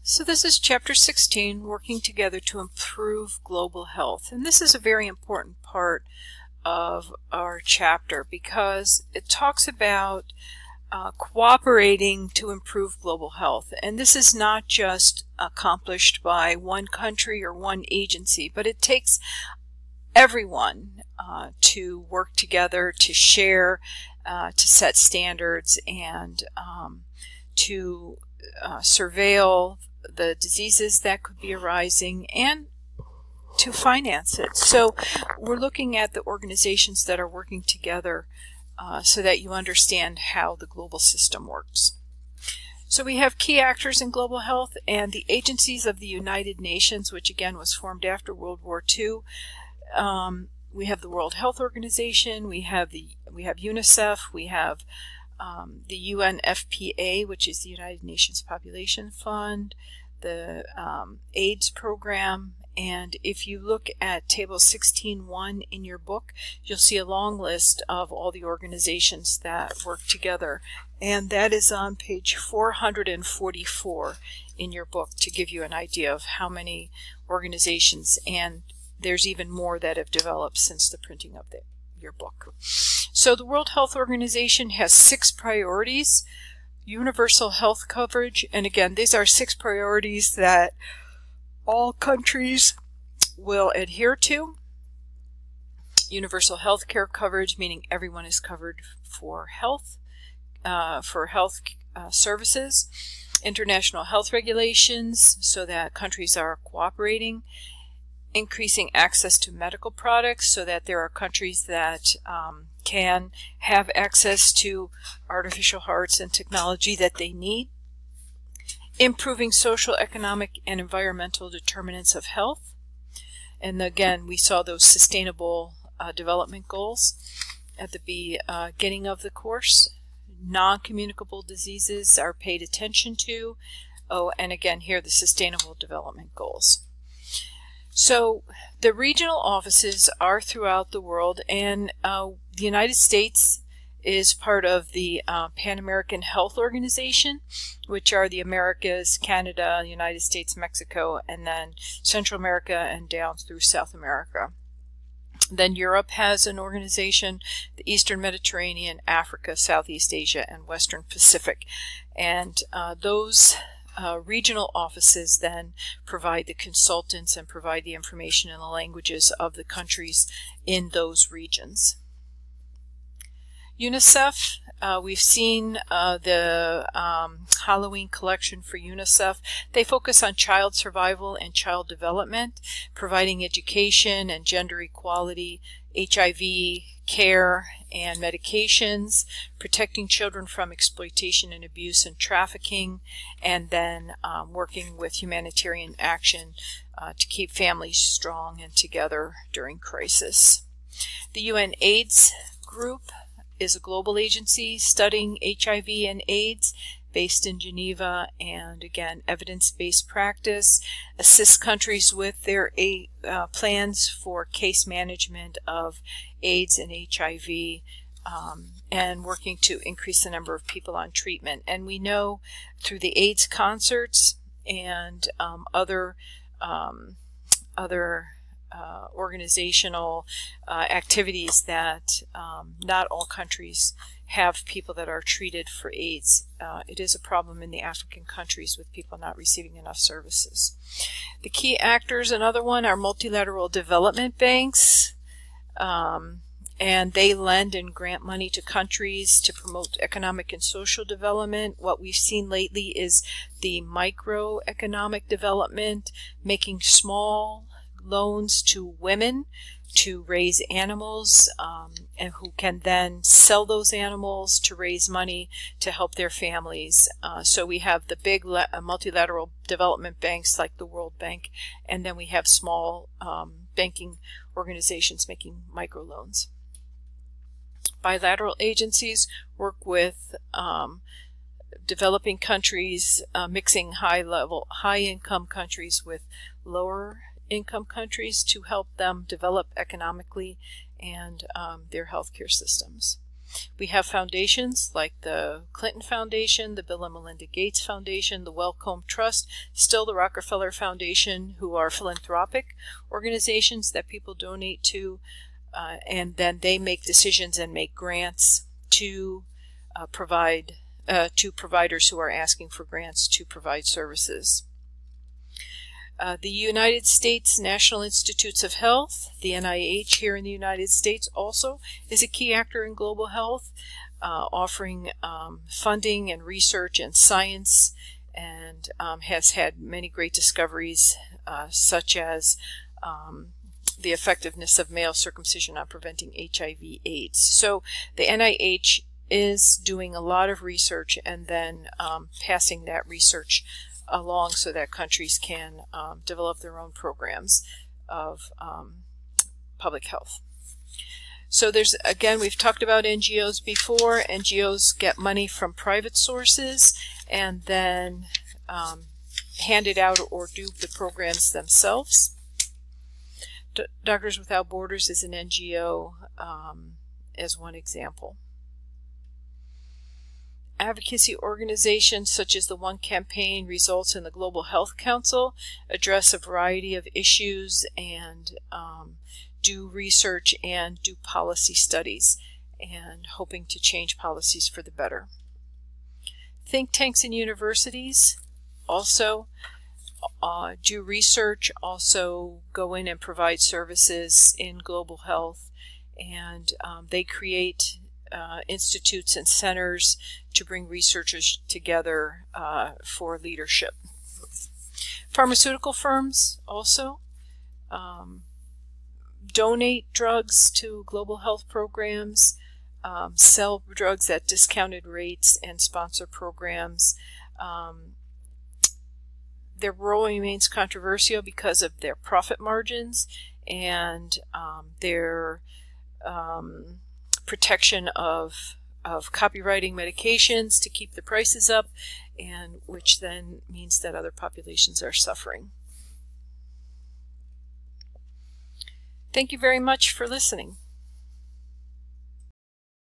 So this is Chapter 16, Working Together to Improve Global Health. And this is a very important part of our chapter because it talks about cooperating to improve global health. And this is not just accomplished by one country or one agency, but it takes everyone to work together, to share, to set standards, and to surveil the diseases that could be arising and to finance it. So we're looking at the organizations that are working together so that you understand how the global system works. So we have key actors in global health and the agencies of the United Nations, which again was formed after World War II. We have the World Health Organization, we have UNICEF, we have the UNFPA, which is the United Nations Population Fund, the AIDS program, and if you look at Table 16.1 in your book, you'll see a long list of all the organizations that work together, and that is on page 444 in your book to give you an idea of how many organizations, and there's even more that have developed since the printing of your book. So the World Health Organization has 6 priorities. Universal health coverage, and again, these are 6 priorities that all countries will adhere to. Universal health care coverage, meaning everyone is covered for health services. International health regulations, so that countries are cooperating. Increasing access to medical products, so that there are countries that can have access to artificial hearts and technology that they need. Improving social, economic, and environmental determinants of health. And again, we saw those sustainable development goals at the beginning of the course. Non-communicable diseases are paid attention to. Oh, and again, here the sustainable development goals. So the regional offices are throughout the world, and the United States is part of the Pan American Health Organization, which are the Americas, Canada, United States, Mexico, and then Central America and down through South America. Then Europe has an organization, the Eastern Mediterranean, Africa, Southeast Asia, and Western Pacific. And those regional offices then provide the consultants and provide the information in the languages of the countries in those regions. UNICEF, we've seen the Halloween collection for UNICEF. They focus on child survival and child development, providing education and gender equality, HIV care and medications, protecting children from exploitation and abuse and trafficking, and then working with humanitarian action to keep families strong and together during crisis. The UN AIDS group is a global agency studying HIV and AIDS, based in Geneva, and again, evidence-based practice, assists countries with their plans for case management of AIDS and HIV, and working to increase the number of people on treatment. And we know through the AIDS concerts and other organizational activities that not all countries have people that are treated for AIDS. It is a problem in the African countries with people not receiving enough services. The key actors, another one, are multilateral development banks, and they lend and grant money to countries to promote economic and social development. What we've seen lately is the microeconomic development, making small loans to women to raise animals, and who can then sell those animals to raise money to help their families. So we have the big multilateral development banks like the World Bank, and then we have small banking organizations making microloans. Bilateral agencies work with developing countries, mixing high-income countries with lower income countries to help them develop economically and their healthcare systems. We have foundations like the Clinton Foundation, the Bill and Melinda Gates Foundation, the Wellcome Trust, still the Rockefeller Foundation, who are philanthropic organizations that people donate to, and then they make decisions and make grants to providers who are asking for grants to provide services. The United States National Institutes of Health, the NIH here in the United States, also is a key actor in global health, offering funding and research and science, and has had many great discoveries, such as the effectiveness of male circumcision on preventing HIV/AIDS. So the NIH is doing a lot of research and then passing that research along so that countries can develop their own programs of public health. So there's, again, we've talked about NGOs before. NGOs get money from private sources and then hand it out or do the programs themselves. Doctors Without Borders is an NGO as one example. Advocacy organizations such as the One Campaign, Results, and the Global Health Council address a variety of issues and do research and do policy studies, and hoping to change policies for the better. Think tanks and universities also do research, also go in and provide services in global health, and they create institutes and centers to bring researchers together for leadership. Pharmaceutical firms also donate drugs to global health programs, sell drugs at discounted rates, and sponsor programs. Their role remains controversial because of their profit margins and their protection of copywriting medications to keep the prices up, and which then means that other populations are suffering. Thank you very much for listening.